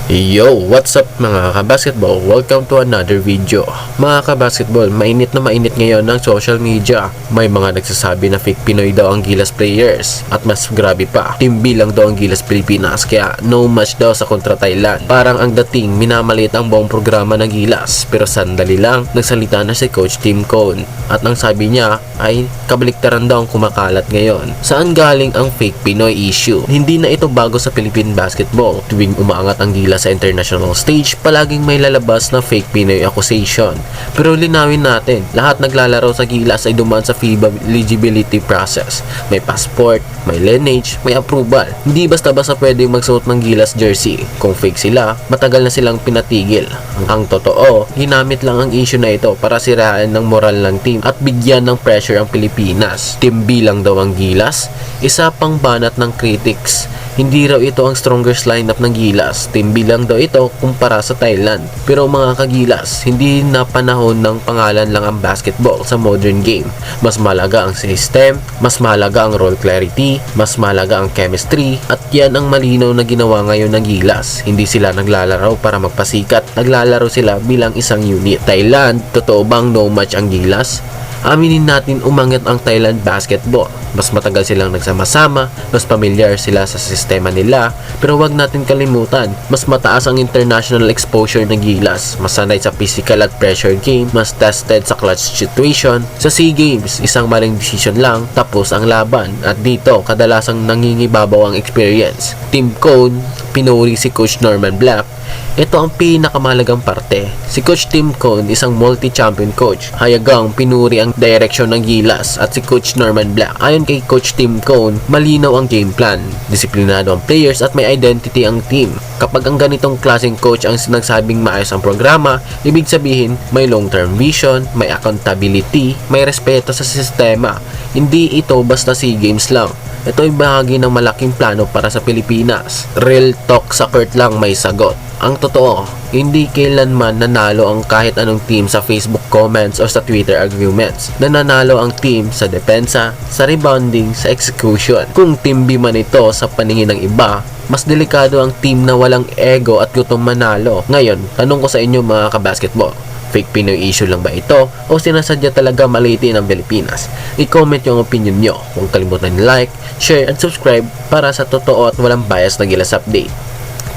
Yo, what's up mga kabasketball? Welcome to another video. Mga kabasketball, mainit na mainit ngayon ng social media. May mga nagsasabi na fake Pinoy daw ang Gilas players. At mas grabe pa, team B lang daw ang Gilas Pilipinas, kaya no match daw sa kontra Thailand. Parang ang dating minamaliit ang buong programa ng Gilas. Pero sandali lang, nagsalita na si Coach Tim Cone. At ang sabi niya ay kabaliktaran daw ang kumakalat ngayon. Saan galing ang fake Pinoy issue? Hindi na ito bago sa Philippine basketball. Tuwing umaangat ang Gilas sa international stage, palaging may lalabas na fake Pinoy accusation. Pero linawin natin, lahat naglalaro sa Gilas ay dumaan sa FIBA eligibility process. May passport, may lineage, may approval. Hindi basta-basta pwedeng magsuot ng Gilas jersey. Kung fake sila, matagal na silang pinatigil. Ang totoo, ginamit lang ang issue na ito para siraan ng moral ng team at bigyan ng pressure ang Pilipinas. Team B lang daw ang Gilas, isa pang banat ng critics. Hindi raw ito ang strongest lineup ng Gilas. Team B lang daw ito kumpara sa Thailand. Pero mga kagilas, hindi na panahon ng pangalan lang ang basketball sa modern game. Mas malaga ang system, mas malaga ang role clarity, mas malaga ang chemistry, at yan ang malinaw na ginawa ngayon ng Gilas. Hindi sila naglalaro para magpasikat, naglalaro sila bilang isang unit. Thailand, totoo bang no match ang Gilas? Aminin natin, umangat ang Thailand basketball. Mas matagal silang nagsama-sama, mas pamilyar sila sa sistema nila, pero wag natin kalimutan, mas mataas ang international exposure ng Gilas, mas sanay sa physical at pressure game, mas tested sa clutch situation. Sa SEA Games, isang maling decision lang, tapos ang laban, at dito, kadalasang nangingibabaw ang experience. Team Cone, pinuri si Coach Norman Black. Ito ang pinakamahalagang parte. Si Coach Tim Cone, isang multi-champion coach. Hayagang pinuri ang direksyon ng Gilas at si Coach Norman Black. Ayon kay Coach Tim Cone, malinaw ang game plan, disiplinado ang players at may identity ang team. Kapag ang ganitong klaseng coach ang sinagsabing maayos ang programa, ibig sabihin may long-term vision, may accountability, may respeto sa sistema. Hindi ito basta SEA Games lang. Ito ay bahagi ng malaking plano para sa Pilipinas. Real talk sa court lang may sagot. Ang totoo, hindi kailanman nanalo ang kahit anong team sa Facebook comments o sa Twitter arguments. Nananalo ang team sa depensa, sa rebounding, sa execution. Kung team B man ito sa paningin ng iba, mas delikado ang team na walang ego at gutom manalo. Ngayon, tanong ko sa inyo mga kabasketball, fake Pinoy issue lang ba ito o sinasadya talaga maliitin ang Pilipinas? I-comment yung opinion nyo. Huwag kalimutan like, share, and subscribe para sa totoo at walang bias na Gilas update.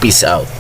Peace out.